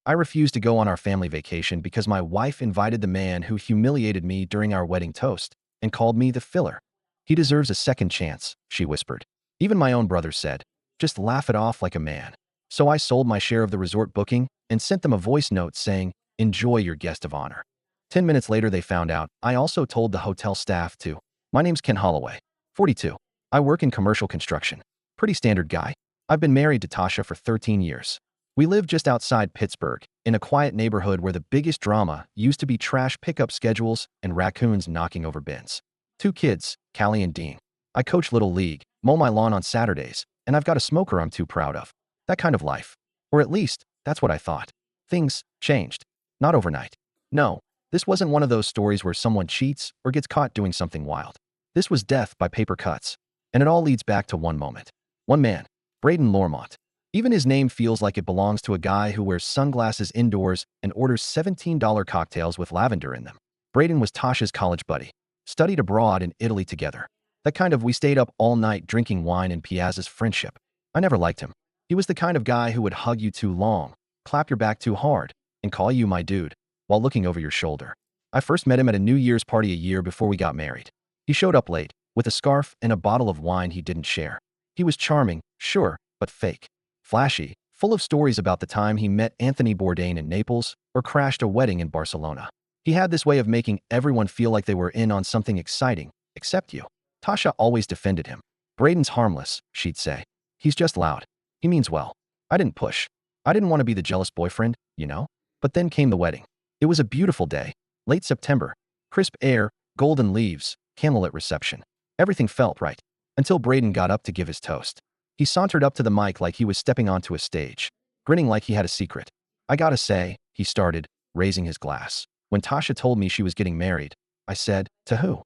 I refused to go on our family vacation because my wife invited the man who humiliated me during our wedding toast and called me the filler. He deserves a second chance, she whispered. Even my own brother said, just laugh it off like a man. So I sold my share of the resort booking and sent them a voice note saying, enjoy your guest of honor. 10 minutes later, they found out I also told the hotel staff too. My name's Ken Holloway, 42. I work in commercial construction. Pretty standard guy. I've been married to Tasha for 13 years. We live just outside Pittsburgh, in a quiet neighborhood where the biggest drama used to be trash pickup schedules and raccoons knocking over bins. 2 kids, Callie and Dean. I coach Little League, mow my lawn on Saturdays, and I've got a smoker I'm too proud of. That kind of life. Or at least, that's what I thought. Things changed. Not overnight. No, this wasn't one of those stories where someone cheats or gets caught doing something wild. This was death by paper cuts. And it all leads back to one moment. One man, Braden Lormont. Even his name feels like it belongs to a guy who wears sunglasses indoors and orders $17 cocktails with lavender in them. Braden was Tasha's college buddy. Studied abroad in Italy together. That kind of we stayed up all night drinking wine and Piazza's friendship. I never liked him. He was the kind of guy who would hug you too long, clap your back too hard, and call you my dude, while looking over your shoulder. I first met him at a New Year's party a year before we got married. He showed up late, with a scarf and a bottle of wine he didn't share. He was charming, sure, but fake. Flashy, full of stories about the time he met Anthony Bourdain in Naples or crashed a wedding in Barcelona. He had this way of making everyone feel like they were in on something exciting, except you. Tasha always defended him. Braden's harmless, she'd say. He's just loud. He means well. I didn't push. I didn't want to be the jealous boyfriend, you know? But then came the wedding. It was a beautiful day. Late September. Crisp air, golden leaves, candlelit reception. Everything felt right. Until Braden got up to give his toast. He sauntered up to the mic like he was stepping onto a stage, grinning like he had a secret. I gotta say, he started, raising his glass. When Tasha told me she was getting married, I said, to who?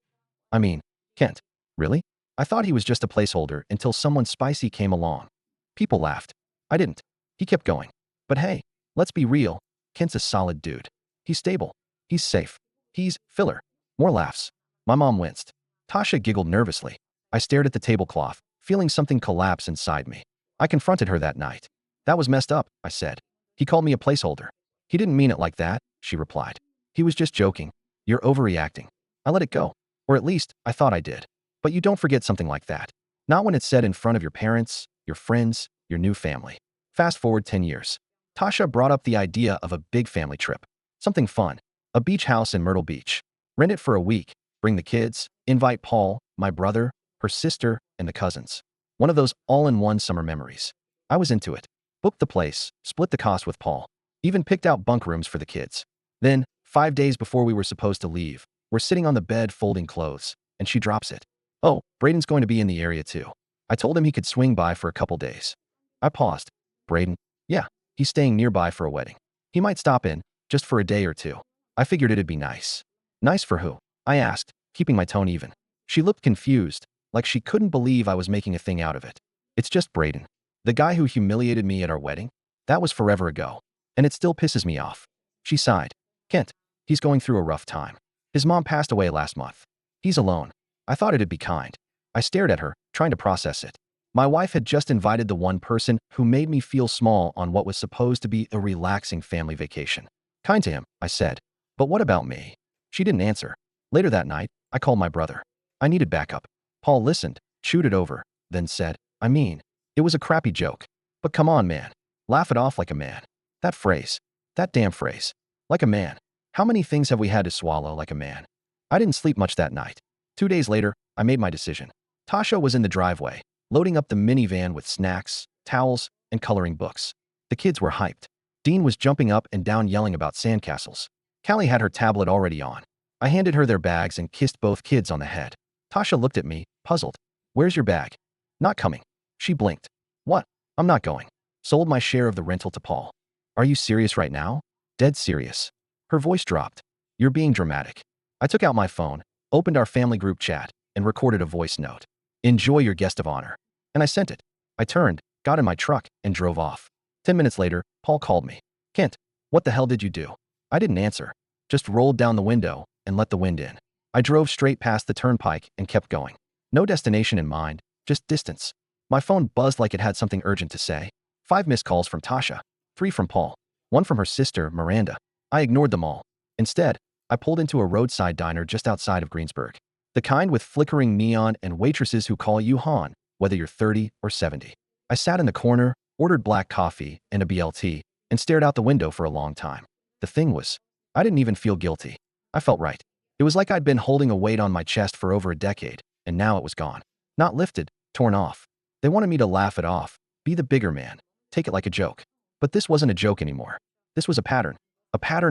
I mean, Kent. Really? I thought he was just a placeholder until someone spicy came along. People laughed. I didn't. He kept going. But hey, let's be real. Kent's a solid dude. He's stable. He's safe. He's filler. More laughs. My mom winced. Tasha giggled nervously. I stared at the tablecloth, feeling something collapse inside me. I confronted her that night. That was messed up, I said. He called me a placeholder. He didn't mean it like that, she replied. He was just joking. You're overreacting. I let it go. Or at least, I thought I did. But you don't forget something like that. Not when it's said in front of your parents, your friends, your new family. Fast forward 10 years. Tasha brought up the idea of a big family trip. Something fun. A beach house in Myrtle Beach. Rent it for a week. Bring the kids. Invite Paul, my brother, her sister, and the cousins. One of those all-in-one summer memories. I was into it. Booked the place, split the cost with Paul. Even picked out bunk rooms for the kids. Then, 5 days before we were supposed to leave, we're sitting on the bed folding clothes, and she drops it. Oh, Braden's going to be in the area too. I told him he could swing by for a couple days. I paused. Braden? Yeah, he's staying nearby for a wedding. He might stop in, just for a day or two. I figured it'd be nice. Nice for who? I asked, keeping my tone even. She looked confused, like she couldn't believe I was making a thing out of it. It's just Braden. The guy who humiliated me at our wedding? That was forever ago. And it still pisses me off. She sighed. Kent, he's going through a rough time. His mom passed away last month. He's alone. I thought it'd be kind. I stared at her, trying to process it. My wife had just invited the one person who made me feel small on what was supposed to be a relaxing family vacation. Kind to him, I said. But what about me? She didn't answer. Later that night, I called my brother. I needed backup. Paul listened, chewed it over, then said, I mean, it was a crappy joke. But come on, man. Laugh it off like a man. That phrase. That damn phrase. Like a man. How many things have we had to swallow like a man? I didn't sleep much that night. 2 days later, I made my decision. Tasha was in the driveway, loading up the minivan with snacks, towels, and coloring books. The kids were hyped. Dean was jumping up and down yelling about sandcastles. Callie had her tablet already on. I handed her their bags and kissed both kids on the head. Tasha looked at me, puzzled. Where's your bag? Not coming. She blinked. What? I'm not going. Sold my share of the rental to Paul. Are you serious right now? Dead serious. Her voice dropped. You're being dramatic. I took out my phone, opened our family group chat, and recorded a voice note. Enjoy your guest of honor. And I sent it. I turned, got in my truck, and drove off. 10 minutes later, Paul called me. Kent, what the hell did you do? I didn't answer. Just rolled down the window and let the wind in. I drove straight past the turnpike and kept going. No destination in mind, just distance. My phone buzzed like it had something urgent to say. 5 missed calls from Tasha. 3 from Paul. one from her sister, Miranda. I ignored them all. Instead, I pulled into a roadside diner just outside of Greensburg. The kind with flickering neon and waitresses who call you Han, whether you're 30 or 70. I sat in the corner, ordered black coffee and a BLT, and stared out the window for a long time. The thing was, I didn't even feel guilty. I felt right. It was like I'd been holding a weight on my chest for over a decade, and now it was gone. Not lifted, torn off. They wanted me to laugh it off, be the bigger man, take it like a joke. But this wasn't a joke anymore. This was a pattern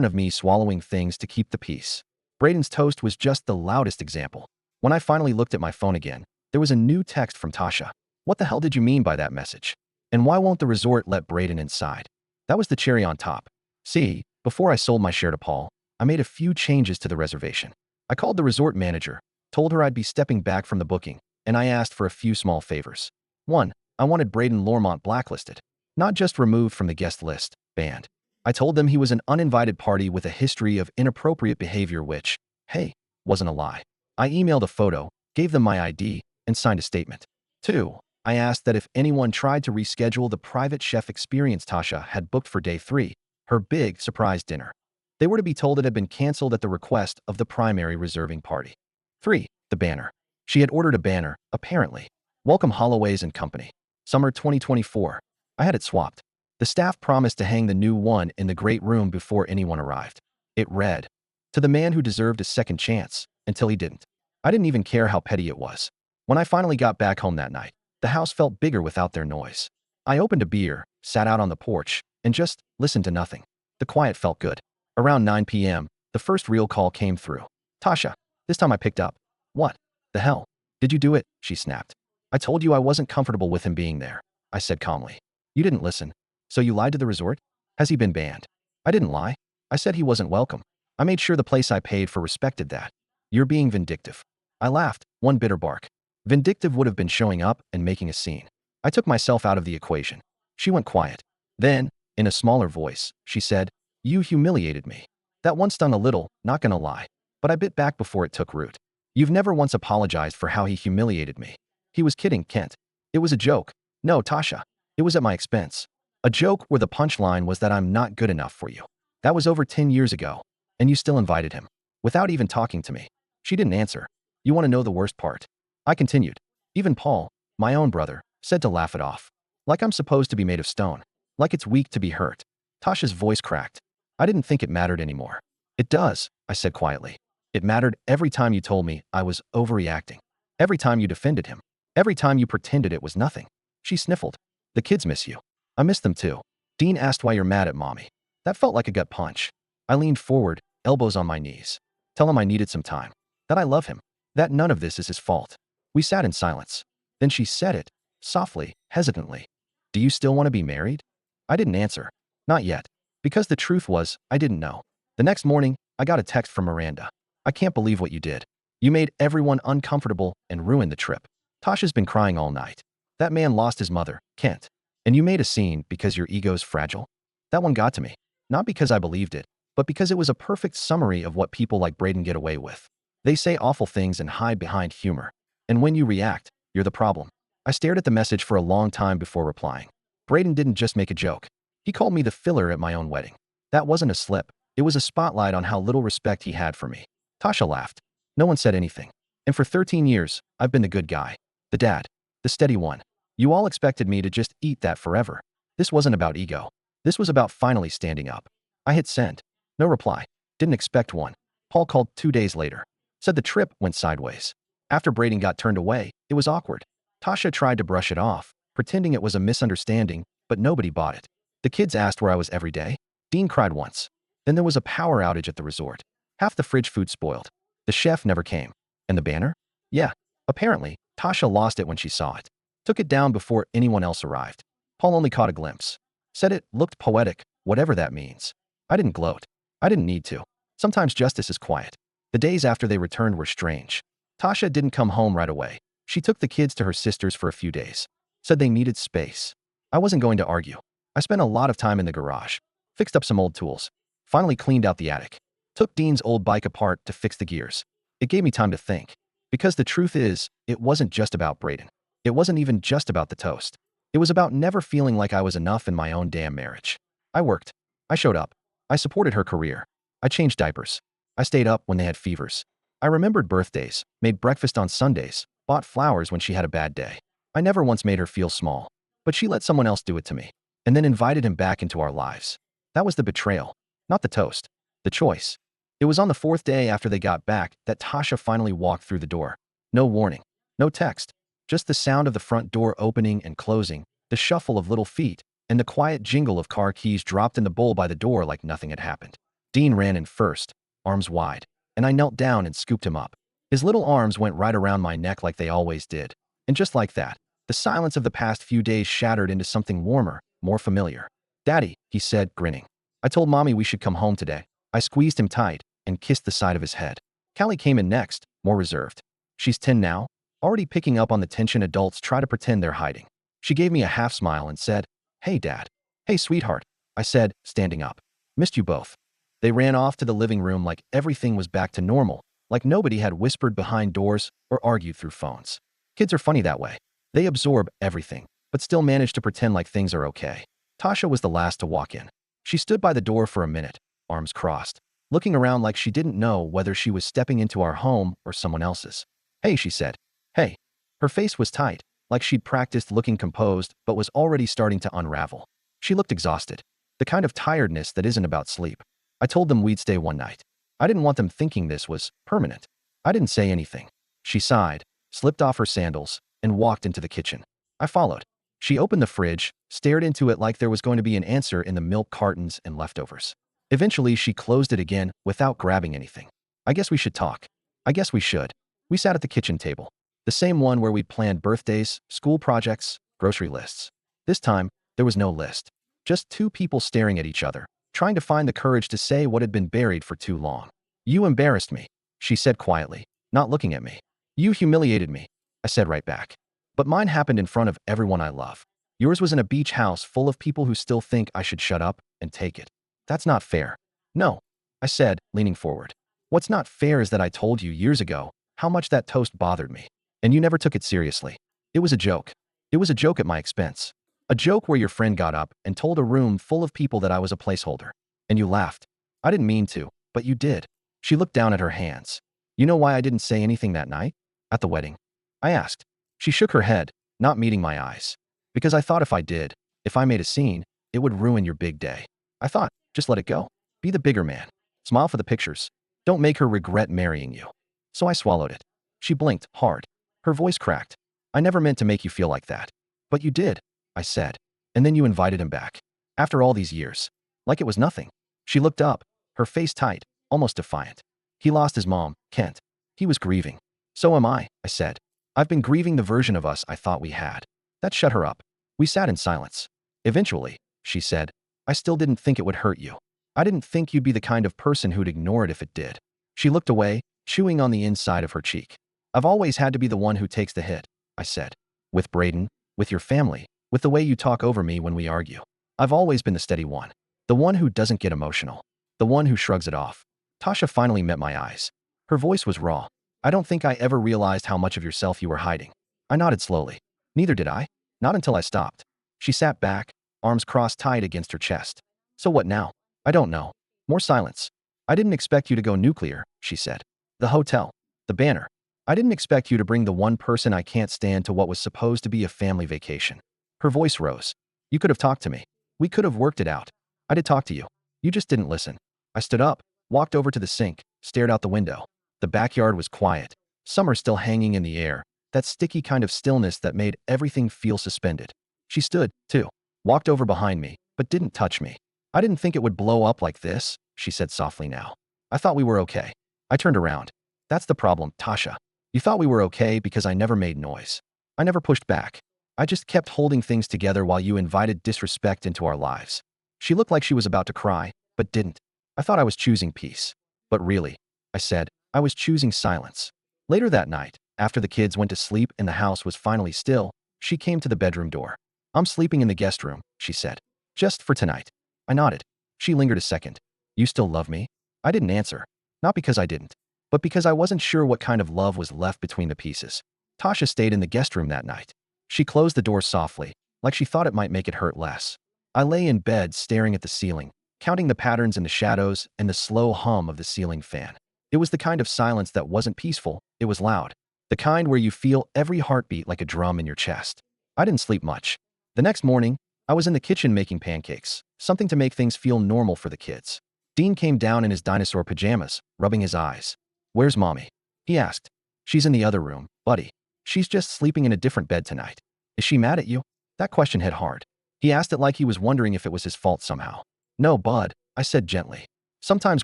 of me swallowing things to keep the peace. Braden's toast was just the loudest example. When I finally looked at my phone again, there was a new text from Tasha. What the hell did you mean by that message? And why won't the resort let Braden inside? That was the cherry on top. See, before I sold my share to Paul, I made a few changes to the reservation. I called the resort manager, told her I'd be stepping back from the booking, and I asked for a few small favors. 1. I wanted Braden Lormont blacklisted, not just removed from the guest list, banned. I told them he was an uninvited party with a history of inappropriate behavior which, hey, wasn't a lie. I emailed a photo, gave them my ID, and signed a statement. 2. I asked that if anyone tried to reschedule the private chef experience Tasha had booked for day 3, her big surprise dinner, they were to be told it had been canceled at the request of the primary reserving party. 3. The banner. She had ordered a banner, apparently. Welcome Holloway's and Company. Summer 2024. I had it swapped. The staff promised to hang the new one in the great room before anyone arrived. It read, "To the man who deserved a second chance," until he didn't. I didn't even care how petty it was. When I finally got back home that night, the house felt bigger without their noise. I opened a beer, sat out on the porch, and just listened to nothing. The quiet felt good. Around 9 p.m., the first real call came through. Tasha. This time I picked up. What the hell? Did you do it? She snapped. I told you I wasn't comfortable with him being there, I said calmly. You didn't listen. So you lied to the resort? Has he been banned? I didn't lie. I said he wasn't welcome. I made sure the place I paid for respected that. You're being vindictive. I laughed, one bitter bark. Vindictive would have been showing up and making a scene. I took myself out of the equation. She went quiet. Then, in a smaller voice, she said, "You humiliated me." That one stung a little, not gonna lie. But I bit back before it took root. You've never once apologized for how he humiliated me. He was kidding, Kent. It was a joke. No, Tasha. It was at my expense. A joke where the punchline was that I'm not good enough for you. That was over 10 years ago. And you still invited him. Without even talking to me. She didn't answer. You want to know the worst part? I continued. Even Paul, my own brother, said to laugh it off. Like I'm supposed to be made of stone. Like it's weak to be hurt. Tasha's voice cracked. I didn't think it mattered anymore. It does, I said quietly. It mattered every time you told me I was overreacting. Every time you defended him. Every time you pretended it was nothing. She sniffled. The kids miss you. I miss them too. Dean asked why you're mad at mommy. That felt like a gut punch. I leaned forward, elbows on my knees. Tell him I needed some time. That I love him. That none of this is his fault. We sat in silence. Then she said it, softly, hesitantly. Do you still want to be married? I didn't answer. Not yet. Because the truth was, I didn't know. The next morning, I got a text from Miranda. I can't believe what you did. You made everyone uncomfortable and ruined the trip. Tasha's been crying all night. That man lost his mother, Kent. And you made a scene because your ego's fragile? That one got to me. Not because I believed it, but because it was a perfect summary of what people like Braden get away with. They say awful things and hide behind humor. And when you react, you're the problem. I stared at the message for a long time before replying. Braden didn't just make a joke. He called me the filler at my own wedding. That wasn't a slip. It was a spotlight on how little respect he had for me. Tasha laughed. No one said anything. And for 13 years, I've been the good guy. The dad. The steady one. You all expected me to just eat that forever. This wasn't about ego. This was about finally standing up. I hit send. No reply. Didn't expect one. Paul called 2 days later. Said the trip went sideways. After Braden got turned away, it was awkward. Tasha tried to brush it off, pretending it was a misunderstanding, but nobody bought it. The kids asked where I was every day. Dean cried once. Then there was a power outage at the resort. Half the fridge food spoiled. The chef never came. And the banner? Yeah. Apparently, Tasha lost it when she saw it. Took it down before anyone else arrived. Paul only caught a glimpse. Said it looked poetic, whatever that means. I didn't gloat. I didn't need to. Sometimes justice is quiet. The days after they returned were strange. Tasha didn't come home right away. She took the kids to her sister's for a few days. Said they needed space. I wasn't going to argue. I spent a lot of time in the garage. Fixed up some old tools. Finally cleaned out the attic. Took Dean's old bike apart to fix the gears. It gave me time to think. Because the truth is, it wasn't just about Braden. It wasn't even just about the toast. It was about never feeling like I was enough in my own damn marriage. I worked. I showed up. I supported her career. I changed diapers. I stayed up when they had fevers. I remembered birthdays, made breakfast on Sundays, bought flowers when she had a bad day. I never once made her feel small, but she let someone else do it to me, and then invited him back into our lives. That was the betrayal, not the toast, the choice. It was on the fourth day after they got back that Tasha finally walked through the door. No warning, no text, just the sound of the front door opening and closing, the shuffle of little feet, and the quiet jingle of car keys dropped in the bowl by the door like nothing had happened. Dean ran in first, arms wide, and I knelt down and scooped him up. His little arms went right around my neck like they always did. And just like that, the silence of the past few days shattered into something warmer, more familiar. "Daddy," he said, grinning. "I told Mommy we should come home today." I squeezed him tight and kissed the side of his head. Callie came in next, more reserved. She's 10 now, already picking up on the tension adults try to pretend they're hiding. She gave me a half smile and said, "Hey, Dad." "Hey, sweetheart," I said, standing up. "Missed you both." They ran off to the living room like everything was back to normal, like nobody had whispered behind doors or argued through phones. Kids are funny that way. They absorb everything, but still manage to pretend like things are okay. Tasha was the last to walk in. She stood by the door for a minute, arms crossed, looking around like she didn't know whether she was stepping into our home or someone else's. "Hey," she said. "Hey." Her face was tight, like she'd practiced looking composed but was already starting to unravel. She looked exhausted, the kind of tiredness that isn't about sleep. I told them we'd stay one night. I didn't want them thinking this was permanent. I didn't say anything. She sighed, slipped off her sandals, and walked into the kitchen. I followed. She opened the fridge, stared into it like there was going to be an answer in the milk cartons and leftovers. Eventually, she closed it again without grabbing anything. "I guess we should talk." "I guess we should." We sat at the kitchen table, the same one where we'd planned birthdays, school projects, grocery lists. This time, there was no list. Just two people staring at each other, trying to find the courage to say what had been buried for too long. "You embarrassed me," she said quietly, not looking at me. "You humiliated me," I said right back. "But mine happened in front of everyone I love. Yours was in a beach house full of people who still think I should shut up and take it. That's not fair." "No," I said, leaning forward. "What's not fair is that I told you years ago how much that toast bothered me, and you never took it seriously. It was a joke. It was a joke at my expense. A joke where your friend got up and told a room full of people that I was a placeholder. And you laughed. I didn't mean to, but you did." She looked down at her hands. "You know why I didn't say anything that night? At the wedding?" I asked. She shook her head, not meeting my eyes. "Because I thought if I did, if I made a scene, it would ruin your big day. I thought, just let it go. Be the bigger man. Smile for the pictures. Don't make her regret marrying you." So I swallowed it. She blinked hard. Her voice cracked. "I never meant to make you feel like that." "But you did," I said. "And then you invited him back. After all these years. Like it was nothing." She looked up, her face tight, almost defiant. "He lost his mom, Kent. He was grieving. So am I said. "I've been grieving the version of us I thought we had." That shut her up. We sat in silence. "Eventually," she said, "I still didn't think it would hurt you. I didn't think you'd be the kind of person who'd ignore it if it did." She looked away, chewing on the inside of her cheek. "I've always had to be the one who takes the hit," I said. "With Braden, with your family, with the way you talk over me when we argue. I've always been the steady one. The one who doesn't get emotional. The one who shrugs it off." Tasha finally met my eyes. Her voice was raw. "I don't think I ever realized how much of yourself you were hiding." I nodded slowly. "Neither did I. Not until I stopped." She sat back, arms crossed tight against her chest. "So what now?" "I don't know." More silence. "I didn't expect you to go nuclear," she said. "The hotel. The banner. I didn't expect you to bring the one person I can't stand to what was supposed to be a family vacation." Her voice rose. "You could have talked to me. We could have worked it out. I did talk to you. You just didn't listen." I stood up, walked over to the sink, stared out the window. The backyard was quiet. Summer still hanging in the air. That sticky kind of stillness that made everything feel suspended. She stood, too. Walked over behind me, but didn't touch me. "I didn't think it would blow up like this," she said softly now. "I thought we were okay." I turned around. "That's the problem, Tasha. You thought we were okay because I never made noise. I never pushed back. I just kept holding things together while you invited disrespect into our lives." She looked like she was about to cry, but didn't. "I thought I was choosing peace. But really," I said, "I was choosing silence." Later that night, after the kids went to sleep and the house was finally still, she came to the bedroom door. "I'm sleeping in the guest room," she said. "Just for tonight." I nodded. She lingered a second. "You still love me?" I didn't answer. Not because I didn't, but because I wasn't sure what kind of love was left between the pieces. Tasha stayed in the guest room that night. She closed the door softly, like she thought it might make it hurt less. I lay in bed staring at the ceiling, counting the patterns in the shadows and the slow hum of the ceiling fan. It was the kind of silence that wasn't peaceful, it was loud. The kind where you feel every heartbeat like a drum in your chest. I didn't sleep much. The next morning, I was in the kitchen making pancakes, something to make things feel normal for the kids. Dean came down in his dinosaur pajamas, rubbing his eyes. "Where's Mommy?" he asked. "She's in the other room, buddy. She's just sleeping in a different bed tonight." "Is she mad at you?" That question hit hard. He asked it like he was wondering if it was his fault somehow. "No, bud," I said gently. "Sometimes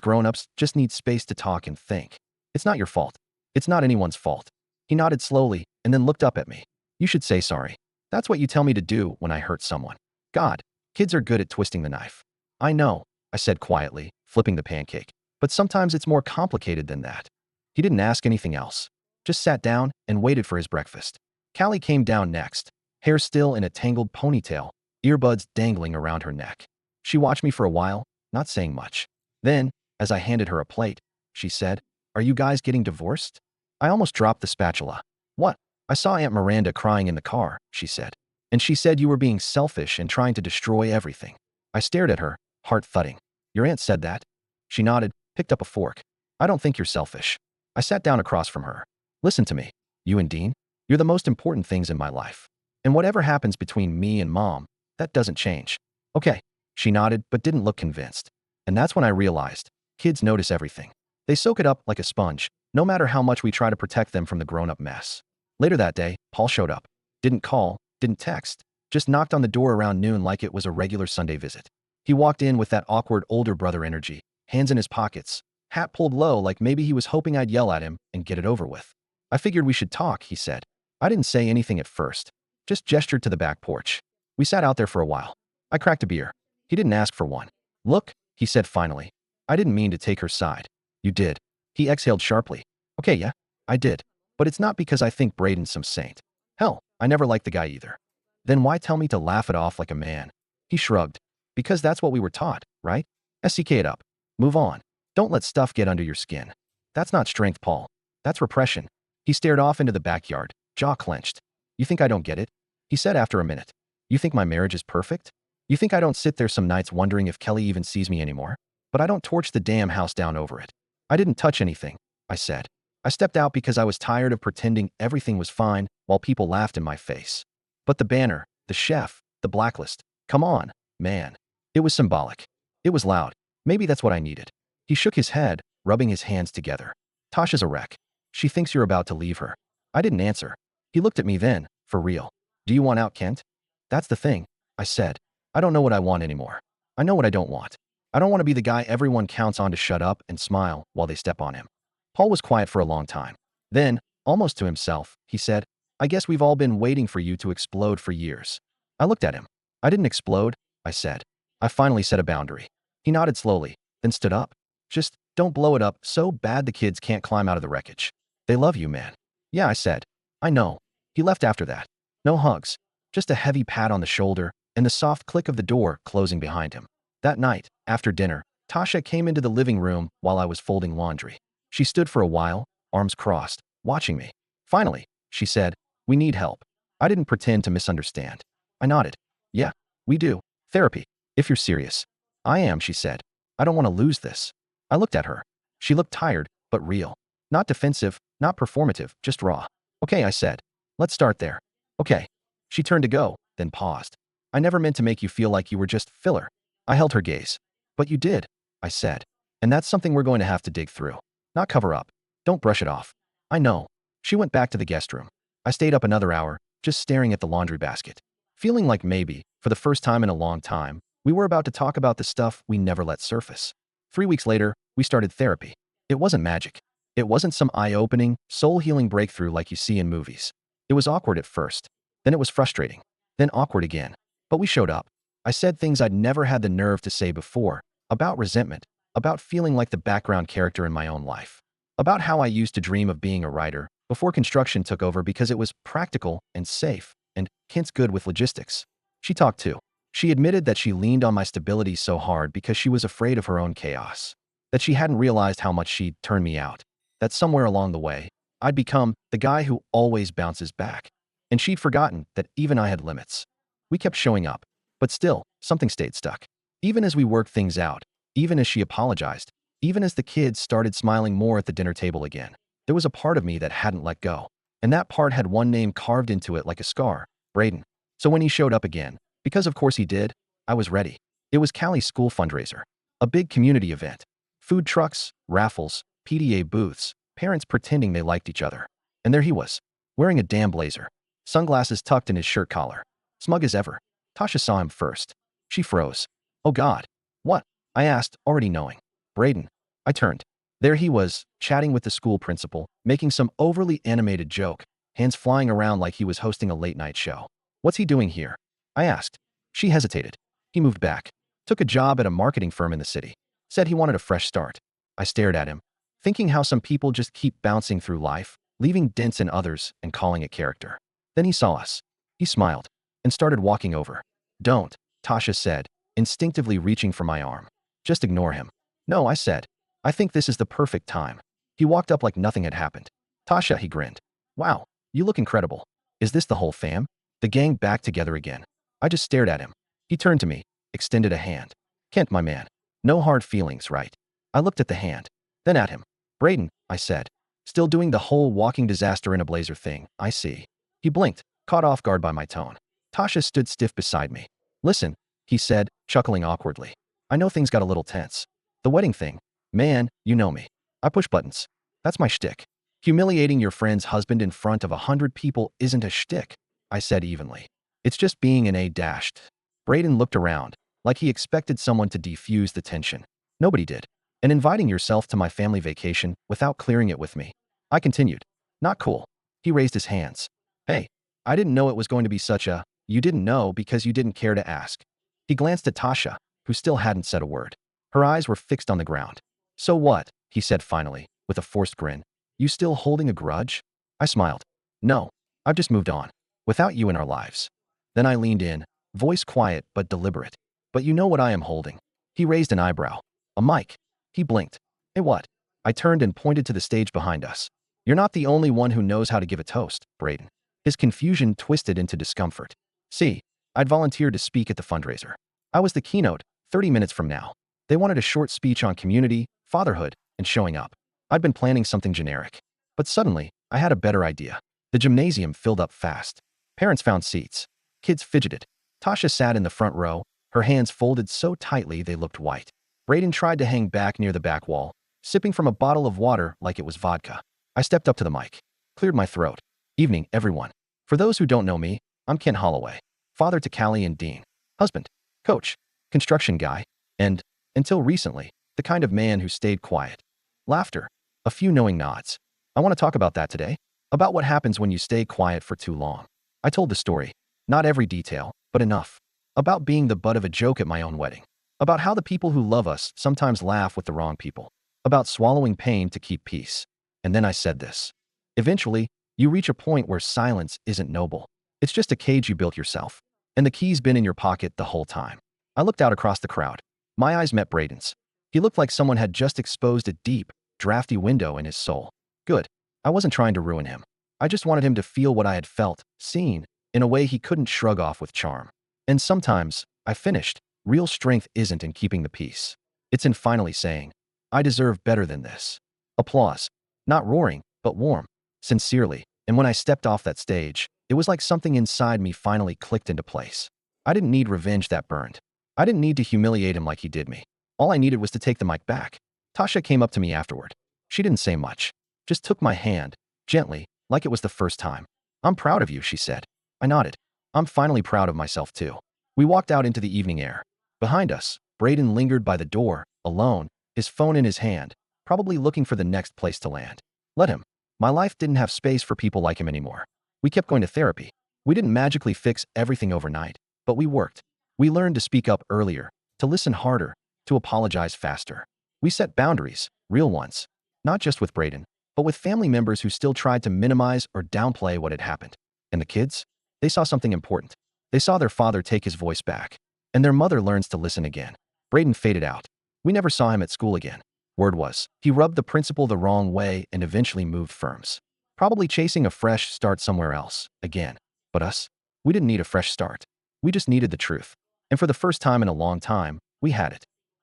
grown-ups just need space to talk and think. It's not your fault. It's not anyone's fault." He nodded slowly and then looked up at me. "You should say sorry. That's what you tell me to do when I hurt someone." God, kids are good at twisting the knife. "I know," I said quietly, flipping the pancake. "But sometimes it's more complicated than that." He didn't ask anything else. Just sat down and waited for his breakfast. Callie came down next, hair still in a tangled ponytail, earbuds dangling around her neck. She watched me for a while, not saying much. Then, as I handed her a plate, she said, "Are you guys getting divorced?" I almost dropped the spatula. "What?" "I saw Aunt Miranda crying in the car," she said. "And she said you were being selfish and trying to destroy everything." I stared at her, heart thudding. "Your aunt said that?" She nodded, picked up a fork. "I don't think you're selfish." I sat down across from her. "Listen to me. You and Dean, you're the most important things in my life. And whatever happens between me and Mom, that doesn't change." "Okay." She nodded but didn't look convinced. And that's when I realized, kids notice everything. They soak it up like a sponge, no matter how much we try to protect them from the grown-up mess. Later that day, Paul showed up. Didn't call, didn't text, just knocked on the door around noon like it was a regular Sunday visit. He walked in with that awkward older brother energy, hands in his pockets, hat pulled low like maybe he was hoping I'd yell at him and get it over with. "I figured we should talk," he said. I didn't say anything at first, just gestured to the back porch. We sat out there for a while. I cracked a beer. He didn't ask for one. "Look," he said finally. "I didn't mean to take her side." "You did." He exhaled sharply. "Okay, yeah, I did. But it's not because I think Braden's some saint. Hell, I never liked the guy either." "Then why tell me to laugh it off like a man?" He shrugged. "Because that's what we were taught, right? SCK it up. Move on. Don't let stuff get under your skin." "That's not strength, Paul. That's repression." He stared off into the backyard, jaw clenched. "You think I don't get it?" He said after a minute. "You think my marriage is perfect? You think I don't sit there some nights wondering if Kelly even sees me anymore? But I don't torch the damn house down over it." "I didn't touch anything," I said. "I stepped out because I was tired of pretending everything was fine while people laughed in my face." "But the banner, the chef, the blacklist. Come on, man." It was symbolic. It was loud. Maybe that's what I needed. He shook his head, rubbing his hands together. "Tasha's a wreck. She thinks you're about to leave her." I didn't answer. He looked at me then, for real. "Do you want out, Kent?" "That's the thing," I said. "I don't know what I want anymore. I know what I don't want. I don't want to be the guy everyone counts on to shut up and smile while they step on him." Paul was quiet for a long time. Then, almost to himself, he said, "I guess we've all been waiting for you to explode for years." I looked at him. "I didn't explode," I said. "I finally set a boundary." He nodded slowly, then stood up. "Just don't blow it up so bad the kids can't climb out of the wreckage. They love you, man." "Yeah," I said. "I know." He left after that. No hugs, just a heavy pat on the shoulder and the soft click of the door closing behind him. That night, after dinner, Tasha came into the living room while I was folding laundry. She stood for a while, arms crossed, watching me. Finally, she said, "We need help." I didn't pretend to misunderstand. I nodded. "Yeah, we do. Therapy, if you're serious." "I am," she said. "I don't want to lose this." I looked at her. She looked tired, but real. Not defensive, not performative, just raw. "Okay," I said. "Let's start there." "Okay." She turned to go, then paused. "I never meant to make you feel like you were just filler." I held her gaze. "But you did," I said. "And that's something we're going to have to dig through. Not cover up. Don't brush it off." "I know." She went back to the guest room. I stayed up another hour, just staring at the laundry basket, feeling like maybe, for the first time in a long time, we were about to talk about the stuff we never let surface. 3 weeks later, we started therapy. It wasn't magic. It wasn't some eye-opening, soul-healing breakthrough like you see in movies. It was awkward at first. Then it was frustrating. Then awkward again. But we showed up. I said things I'd never had the nerve to say before, about resentment, about feeling like the background character in my own life, about how I used to dream of being a writer before construction took over because it was practical and safe, and Kent's good with logistics. She talked too. She admitted that she leaned on my stability so hard because she was afraid of her own chaos, that she hadn't realized how much she'd turned me out, that somewhere along the way, I'd become the guy who always bounces back. And she'd forgotten that even I had limits. We kept showing up, but still, something stayed stuck. Even as we worked things out, even as she apologized, even as the kids started smiling more at the dinner table again. There was a part of me that hadn't let go, and that part had one name carved into it like a scar, Braden. So when he showed up again, because of course he did, I was ready. It was Callie's school fundraiser, a big community event. Food trucks, raffles, PDA booths, parents pretending they liked each other. And there he was, wearing a damn blazer, sunglasses tucked in his shirt collar, smug as ever. Tasha saw him first. She froze. Oh God. What? I asked, already knowing. Braden. I turned. There he was, chatting with the school principal, making some overly animated joke, hands flying around like he was hosting a late-night show. What's he doing here? I asked. She hesitated. He moved back. Took a job at a marketing firm in the city. Said he wanted a fresh start. I stared at him, thinking how some people just keep bouncing through life, leaving dents in others and calling it character. Then he saw us. He smiled and started walking over. Don't, Tasha said, instinctively reaching for my arm. Just ignore him. No, I said. I think this is the perfect time. He walked up like nothing had happened. Tasha, he grinned. Wow, you look incredible. Is this the whole fam? The gang back together again. I just stared at him. He turned to me, extended a hand. Kent, my man. No hard feelings, right? I looked at the hand, then at him. Braden, I said. Still doing the whole walking disaster in a blazer thing, I see. He blinked, caught off guard by my tone. Tasha stood stiff beside me. Listen, he said, chuckling awkwardly. I know things got a little tense. The wedding thing. Man, you know me. I push buttons. That's my shtick. Humiliating your friend's husband in front of 100 people isn't a shtick, I said evenly. It's just being an A-dashed. Braden looked around, like he expected someone to defuse the tension. Nobody did. And inviting yourself to my family vacation without clearing it with me. I continued. Not cool. He raised his hands. Hey, I didn't know it was going to be such a, you didn't know because you didn't care to ask. He glanced at Tasha, who still hadn't said a word. Her eyes were fixed on the ground. So what? He said finally, with a forced grin. You still holding a grudge? I smiled. No, I've just moved on. Without you in our lives. Then I leaned in, voice quiet but deliberate. But you know what I am holding. He raised an eyebrow. A mic. He blinked. Hey, what? I turned and pointed to the stage behind us. You're not the only one who knows how to give a toast, Braden. His confusion twisted into discomfort. See, I'd volunteered to speak at the fundraiser. I was the keynote, 30 minutes from now. They wanted a short speech on community, fatherhood, and showing up. I'd been planning something generic. But suddenly, I had a better idea. The gymnasium filled up fast. Parents found seats. Kids fidgeted. Tasha sat in the front row, her hands folded so tightly they looked white. Braden tried to hang back near the back wall, sipping from a bottle of water like it was vodka. I stepped up to the mic, cleared my throat. Evening, everyone. For those who don't know me, I'm Ken Holloway, father to Callie and Dean, husband, coach, construction guy, and, until recently, the kind of man who stayed quiet. Laughter. A few knowing nods. I want to talk about that today. About what happens when you stay quiet for too long. I told the story. Not every detail, but enough. About being the butt of a joke at my own wedding. About how the people who love us sometimes laugh with the wrong people. About swallowing pain to keep peace. And then I said this. Eventually, you reach a point where silence isn't noble. It's just a cage you built yourself. And the key's been in your pocket the whole time. I looked out across the crowd. My eyes met Braden's. He looked like someone had just exposed a deep, drafty window in his soul. Good. I wasn't trying to ruin him. I just wanted him to feel what I had felt, seen, in a way he couldn't shrug off with charm. And sometimes, I finished, real strength isn't in keeping the peace. It's in finally saying, I deserve better than this. Applause. Not roaring, but warm. Sincerely. And when I stepped off that stage, it was like something inside me finally clicked into place. I didn't need revenge that burned. I didn't need to humiliate him like he did me. All I needed was to take the mic back. Tasha came up to me afterward. She didn't say much. Just took my hand, gently, like it was the first time. I'm proud of you, she said. I nodded. I'm finally proud of myself too. We walked out into the evening air. Behind us, Braden lingered by the door, alone, his phone in his hand, probably looking for the next place to land. Let him. My life didn't have space for people like him anymore. We kept going to therapy. We didn't magically fix everything overnight, but we worked. We learned to speak up earlier, to listen harder, to apologize faster. We set boundaries, real ones, not just with Braden, but with family members who still tried to minimize or downplay what had happened. And the kids? They saw something important. They saw their father take his voice back. And their mother learns to listen again. Braden faded out. We never saw him at school again. Word was, he rubbed the principal the wrong way and eventually moved firms. Probably chasing a fresh start somewhere else, again. But us? We didn't need a fresh start. We just needed the truth. And for the first time in a long time, we had it.